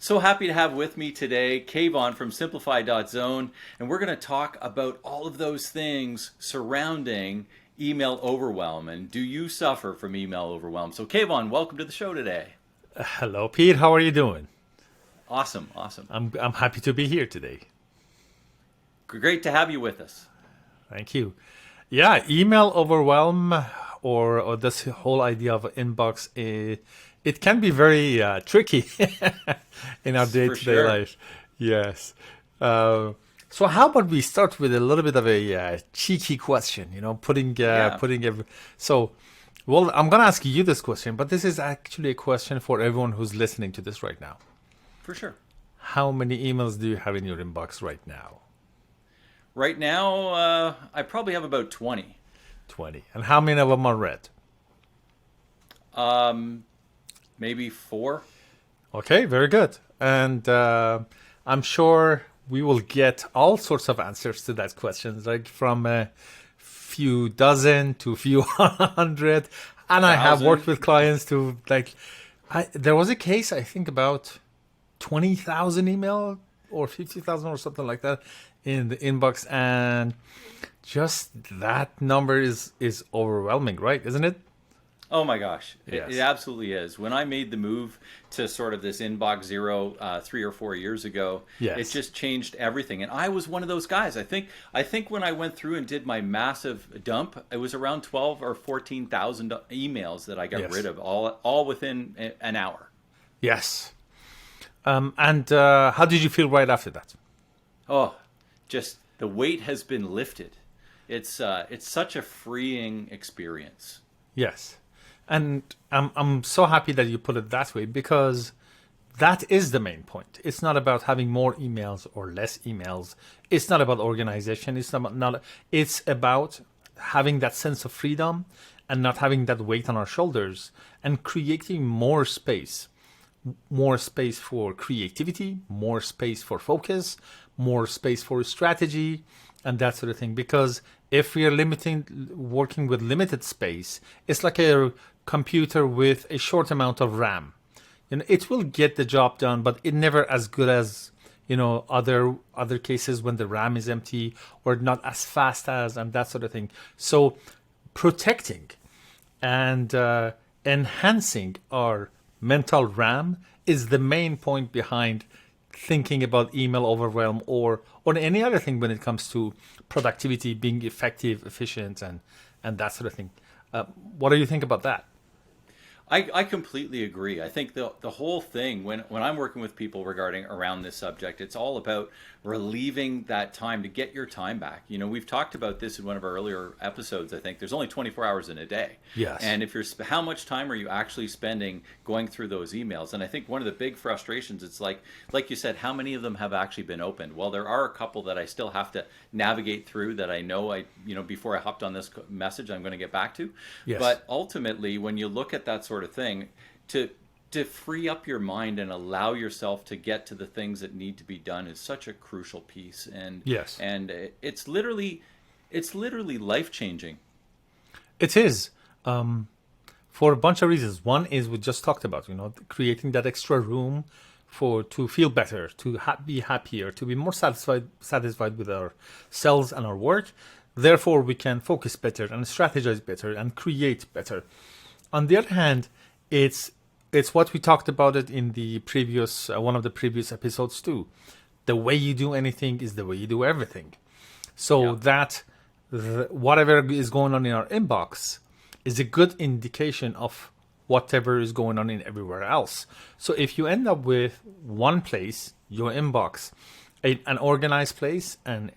So happy to have with me today Kayvon from Simplify.zone, and we're going to talk about all of those things surrounding email overwhelm. And do you suffer from email overwhelm? So Kayvon, welcome to the show today. Hello, Pete. How are you doing? Awesome, awesome. I'm happy to be here today. Great to have you with us. Thank you. Yeah, email overwhelm or this whole idea of inbox, it can be very tricky in our For day-to-day sure. life. Yes. So how about we start with a little bit of a cheeky question? Yeah, Putting every so. Well, I'm gonna ask you this question, but this is actually a question for everyone who's listening to this right now. for sure. How many emails do you have in your inbox right now? Right now, I probably have about 20. 20. And how many of them are read? Um, Maybe four. Okay, very good. And I'm sure we will get all sorts of answers to that question, like from a few dozen to a few hundred. And I have worked Thousand. with clients to there was a case, I think, about 20,000 email or 50,000 or something like that in the inbox. And just that number is overwhelming, right? Isn't it? Oh my gosh, it Yes. absolutely is. When I made the move to sort of this inbox zero 3 or 4 years ago, it Yes. just changed everything. And I was one of those guys. I think when I went through and did my massive dump, it was around 12 or 14,000 emails that I got rid Yes. of, all within an hour. Yes. And how did you feel right after that? Oh, just the weight has been lifted. It's such a freeing experience. Yes. And I'm so happy that you put it that way because that is the main point. It's not about having more emails or less emails. It's not about organization. It's about having that sense of freedom and not having that weight on our shoulders and creating more space for creativity, more space for focus, more space for strategy, and that sort of thing. Because if we are working with limited space, it's like a computer with a short amount of RAM. It will get the job done, but it never as good as other cases when the RAM is empty or not as fast as and that sort of thing. So protecting and enhancing our mental RAM is the main point behind thinking about email overwhelm or any other thing when it comes to productivity, being effective, efficient, and that sort of thing. What do you think about that? I completely agree. I think the whole thing when I'm working with people regarding around this subject, it's all about relieving that time to get your time back. We've talked about this in one of our earlier episodes. I think there's only 24 hours in a day, Yes. and if how much time are you actually spending going through those emails? And I think one of the big frustrations, it's like you said, how many of them have actually been opened? Well, there are a couple that I still have to navigate through that I know before I hopped on this message I'm going to get back to. Yes. But ultimately, when you look at that sort of thing, to free up your mind and allow yourself to get to the things that need to be done is such a crucial piece. And Yes. and it's literally life changing. It is. For a bunch of reasons. One is we just talked about, creating that extra room to feel better, to be happier, to be more satisfied with ourselves and our work. Therefore, we can focus better and strategize better and create better. On the other hand, it's what we talked about it in the previous one of the previous episodes too. The way you do anything is the way you do everything. So Yeah. that whatever is going on in our inbox is a good indication of whatever is going on in everywhere else. So if you end up with one place, your inbox, an organized place, an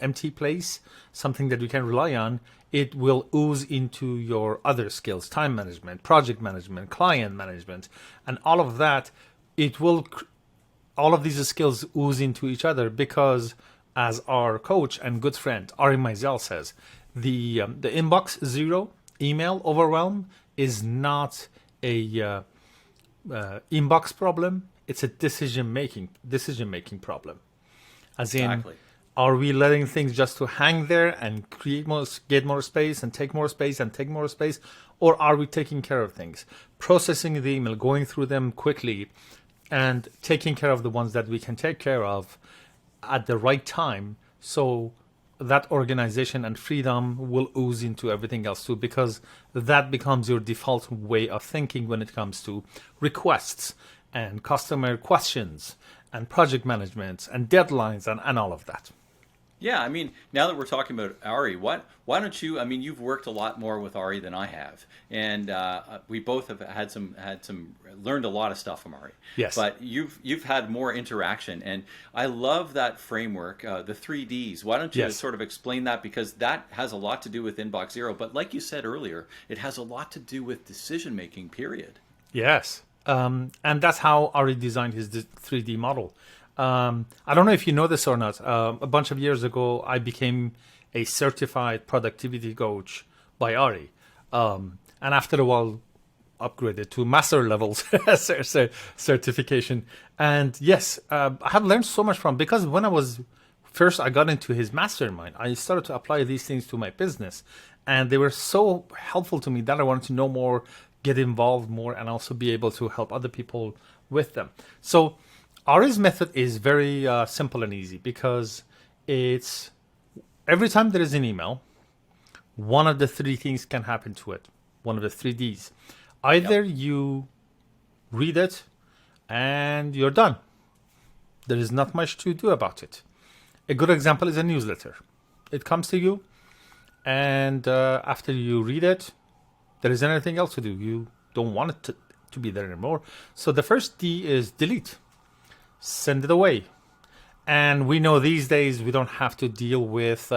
empty place, something that you can rely on, it will ooze into your other skills, time management, project management, client management, and all of that. It will, all of these skills ooze into each other because, as our coach and good friend Ari Meisel says, the inbox zero email overwhelm is not a inbox problem. It's a decision making problem. As in, Exactly. are we letting things just to hang there and get more space and take more space and take more space, or are we taking care of things, processing the email, going through them quickly, and taking care of the ones that we can take care of at the right time, so that organization and freedom will ooze into everything else too, because that becomes your default way of thinking when it comes to requests and customer questions and project management and deadlines and all of that. Yeah, I mean, now that we're talking about Ari, why don't you? I mean, you've worked a lot more with Ari than I have, and we both have had some learned a lot of stuff from Ari. Yes. But you've had more interaction, and I love that framework, the 3Ds. Why don't you Yes. sort of explain that, because that has a lot to do with Inbox Zero, but like you said earlier, it has a lot to do with decision making. Period. Yes. And that's how Ari designed his 3D model. I don't know if you know this or not. A bunch of years ago, I became a certified productivity coach by Ari. And after a while, upgraded to master levels certification. And yes, I have learned so much from, because when I got into his mastermind, I started to apply these things to my business. And they were so helpful to me that I wanted to know more, get involved more, and also be able to help other people with them. So Ari's method is very simple and easy, because it's every time there is an email, one of the three things can happen to it. One of the 3Ds. Either you read it and you're done. There is not much to do about it. A good example is a newsletter. It comes to you, and after you read it, there isn't anything else to do. You don't want it to be there anymore. So the first D is delete. Send it away. And we know these days we don't have to deal with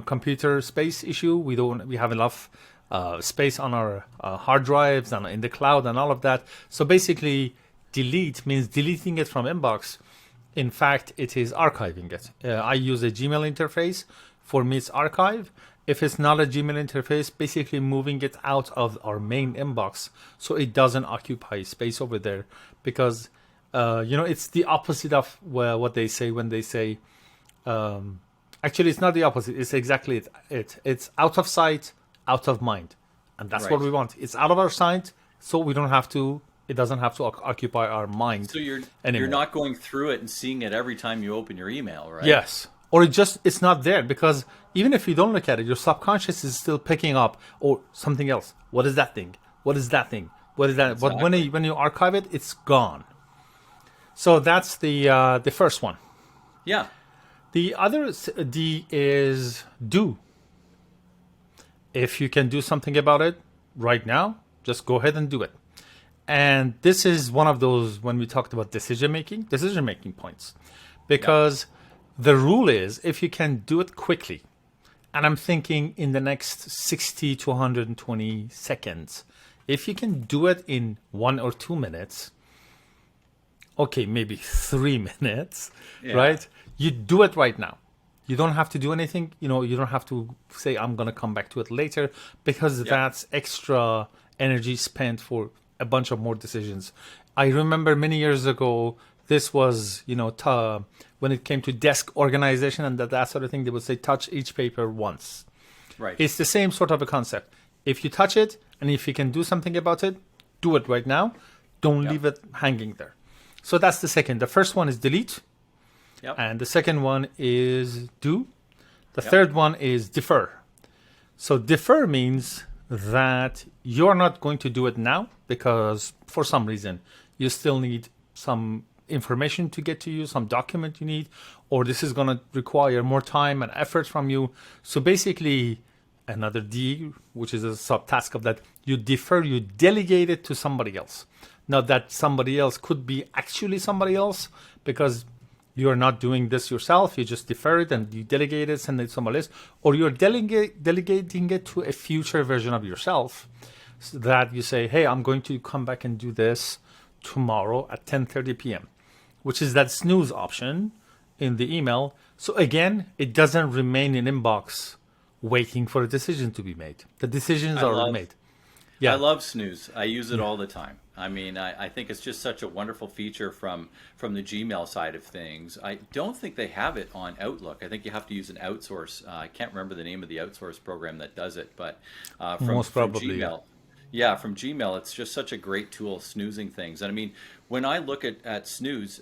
computer space issue. We have enough space on our hard drives and in the cloud and all of that. So basically, delete means deleting it from inbox. In fact, it is archiving it. I use a Gmail interface. For me, it's archive. If it's not a Gmail interface, basically moving it out of our main inbox so it doesn't occupy space over there, because it's the opposite of what they say when they say, actually, it's not the opposite. It's exactly it. It's out of sight, out of mind. And that's what we want. It's out of our sight, so it doesn't have to occupy our mind. So you're anymore. not going through it and seeing it every time you open your email, right? Yes. Or it's not there, because even if you don't look at it, your subconscious is still picking up, or something else. What is that thing? What is that thing? What is that? Exactly. But when you archive it, it's gone. So that's the first one. Yeah. The other D is do. If you can do something about it right now, just go ahead and do it. And this is one of those, when we talked about decision making points, because the rule is, if you can do it quickly, and I'm thinking in the next 60 to 120 seconds, if you can do it in 1 or 2 minutes, okay, maybe 3 minutes, right? You do it right now. You don't have to do anything. You don't have to say, I'm going to come back to it later, because that's extra energy spent for a bunch of more decisions. I remember many years ago, this was, when it came to desk organization and that sort of thing, they would say, touch each paper once. Right. It's the same sort of a concept. If you touch it, and if you can do something about it, do it right now. Don't leave it hanging there. So that's the second. The first one is delete. Yep. And the second one is do. The third one is defer. So defer means that you're not going to do it now, because for some reason you still need some information to get to you, some document you need, or this is going to require more time and effort from you. So basically, another D, which is a subtask of that, you defer, you delegate it to somebody else. Now that somebody else could be actually somebody else, because you're not doing this yourself, you just defer it and you delegate it, send it to somebody else, or you're delegating it to a future version of yourself, so that you say, hey, I'm going to come back and do this tomorrow at 10:30 p.m., which is that snooze option in the email. So again, it doesn't remain in inbox waiting for a decision to be made. The decisions are made. I love snooze. I use it all the time. I mean, I think it's just such a wonderful feature from the Gmail side of things. I don't think they have it on Outlook. I think you have to use an outsource. I can't remember the name of the outsource program that does it, but from Gmail. Yeah, from Gmail, it's just such a great tool, snoozing things. And I mean, when I look at snooze,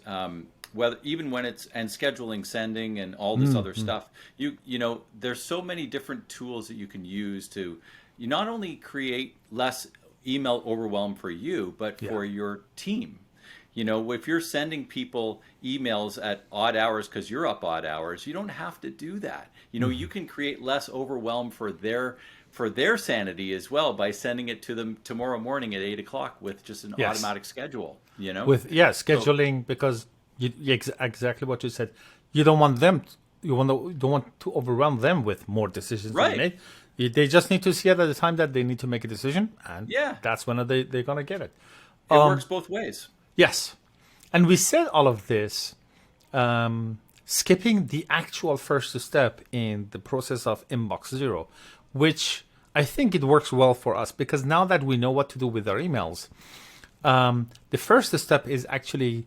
whether even when it's and scheduling, sending, and all this other stuff, you know, there's so many different tools that you can use to you not only create less email overwhelm for you, but Yeah. for your team. You know, if you're sending people emails at odd hours because you're up odd hours, you don't have to do that. You know, you can create less overwhelm for their sanity as well by sending it to them tomorrow morning at 8 o'clock with just an Yes. automatic schedule. You know, With yeah, so scheduling because exactly what you said. You don't want them. You don't want to overwhelm them with more decisions to be right, made. They just need to see it at the time that they need to make a decision, and yeah, that's when they're gonna get it. it works both ways. Yes, and we said all of this, skipping the actual first step in the process of inbox zero, which I think it works well for us because now that we know what to do with our emails, the first step is actually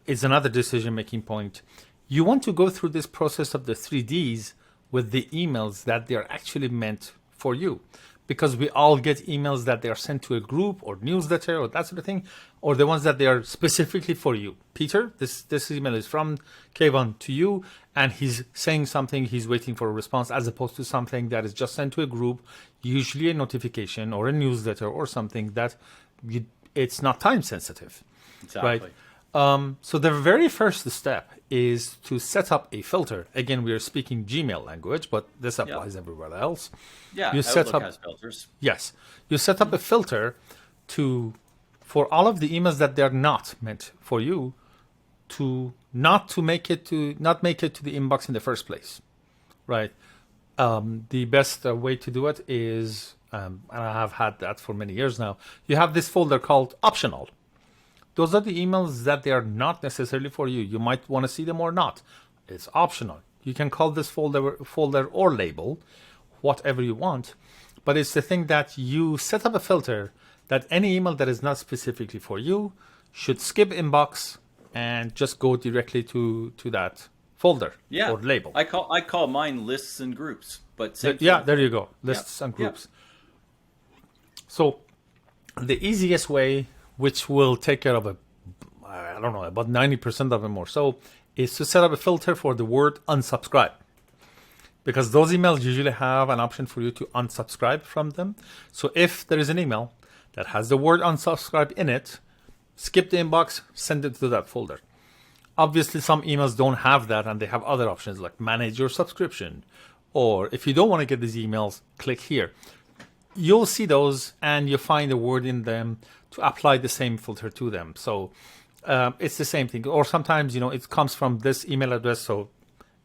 is another decision making point. You want to go through this process of the 3Ds with the emails that they're actually meant for you. Because we all get emails that they are sent to a group or newsletter or that sort of thing, or the ones that they are specifically for you. Peter, this email is from Kayvon to you, and he's saying something, he's waiting for a response, as opposed to something that is just sent to a group, usually a notification or a newsletter or something that it's not time sensitive, right? Exactly. So the very first step is to set up a filter. Again, we are speaking Gmail language, but this applies everywhere else. Yeah, You set Outlook up has filters. Yes, you set up a filter for all of the emails that they're not meant for you not make it to the inbox in the first place, right? The best way to do it is, and I have had that for many years now. You have this folder called optional. Those are the emails that they are not necessarily for you. You might want to see them or not. It's optional. You can call this folder or label whatever you want, but it's the thing that you set up a filter that any email that is not specifically for you should skip inbox and just go directly to that folder Yeah, or label. I call mine lists and groups, but same Yeah, thing. there you go. Lists and groups. So the easiest way, which will take care of I don't know, about 90% of them or so, is to set up a filter for the word unsubscribe. Because those emails usually have an option for you to unsubscribe from them. So if there is an email that has the word unsubscribe in it, skip the inbox, send it to that folder. Obviously, some emails don't have that and they have other options like manage your subscription. Or if you don't want to get these emails, click here. You'll see those and you'll find a word in them to apply the same filter to them. So it's the same thing. Or sometimes, it comes from this email address. So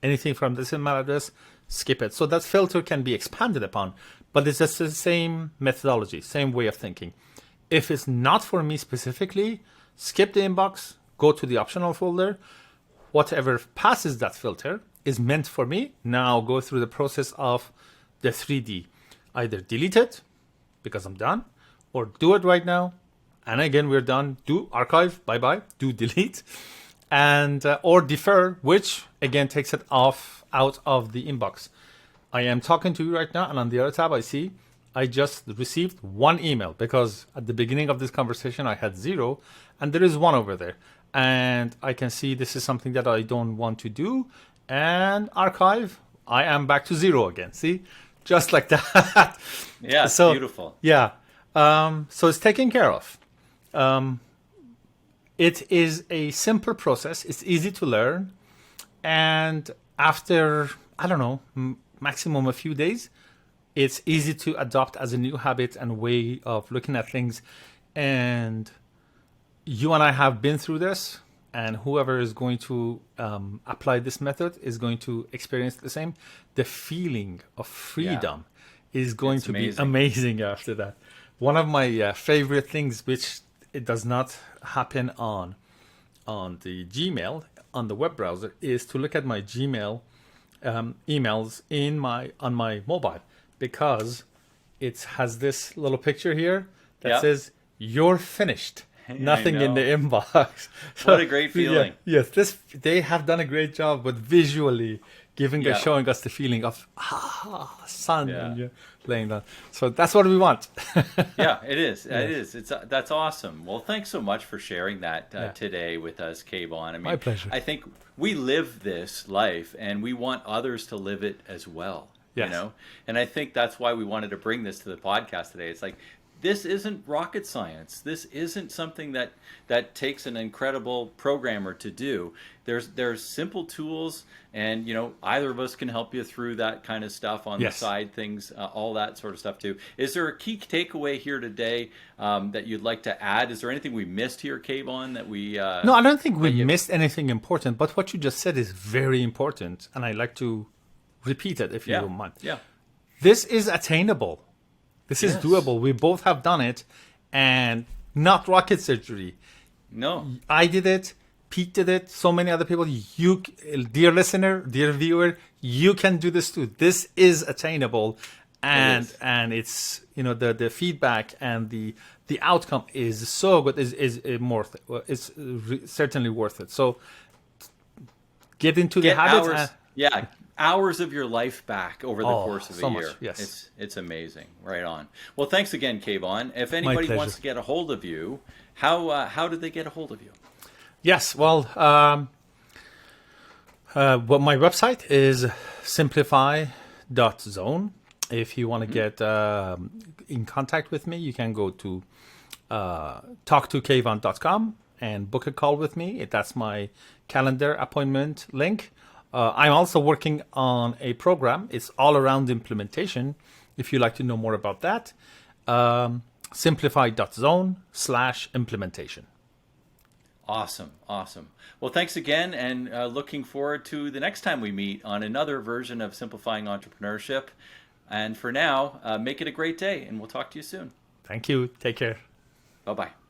anything from this email address, skip it. So that filter can be expanded upon, but it's just the same methodology, same way of thinking. If it's not for me specifically, skip the inbox, go to the optional folder. Whatever passes that filter is meant for me. Now go through the process of the 3D. Either delete it because I'm done, or do it right now. And again, we're done. Do archive, bye-bye, do delete, and or defer, which again takes it out of the inbox. I am talking to you right now, and on the other tab, I see I just received one email because at the beginning of this conversation, I had 0, and there is 1 over there. And I can see this is something that I don't want to do, and archive, I am back to 0 again. See, just like that. Yeah, it's so beautiful. Yeah, so it's taken care of. It is a simple process. It's easy to learn. And after, I don't know, maximum a few days, it's easy to adopt as a new habit and way of looking at things. And you and I have been through this. And whoever is going to apply this method is going to experience the same. The feeling of freedom is going to be amazing after that. One of my favorite things, which it does not happen on the Gmail, on the web browser, is to look at my Gmail emails on my mobile, because it has this little picture here that says you're finished. Nothing in the inbox. What a great feeling. Yes, they have done a great job with visually Yeah. showing us the feeling of sun Yeah. when you're laying down. So that's what we want. Yeah, it is. It Yes. is. It's that's awesome. Well, thanks so much for sharing that Yeah. today with us, Kayvon. I My mean, pleasure. I think we live this life, and we want others to live it as well. You Yes. know, and I think that's why we wanted to bring this to the podcast today. It's like this isn't rocket science. This isn't something that takes an incredible programmer to do. There's simple tools, and either of us can help you through that kind of stuff on Yes. the side things, all that sort of stuff too. Is there a key takeaway here today that you'd like to add? Is there anything we missed here, Kayvon, that we? No, I don't think we you- missed anything important, but what you just said is very important, and I'd like to repeat it if you Yeah. don't mind. Yeah. This is attainable. This is Yes. doable. We both have done it, and not rocket surgery. No. I did it. Pete did it. So many other people. You, dear listener, dear viewer, you can do this too. This is attainable, and is. it's the feedback and the outcome is so good. Is worth it. It's certainly worth it. So get into the Get habits. hours. Yeah. Hours of your life back over the course of so a much, year. yes. It's amazing. Right on. Well, thanks again, Kayvon. If anybody pleasure. wants to get a hold of you, how did they get a hold of you? Yes, well, my website is simplify.zone. If you want to get in contact with me, you can go to talktokayvon.com and book a call with me. That's my calendar appointment link. I'm also working on a program. It's all around implementation. If you'd like to know more about that, simplify.zone/implementation. Awesome. Well, thanks again, and looking forward to the next time we meet on another version of Simplifying Entrepreneurship. And for now, make it a great day, and we'll talk to you soon. Thank you. Take care. Bye-bye.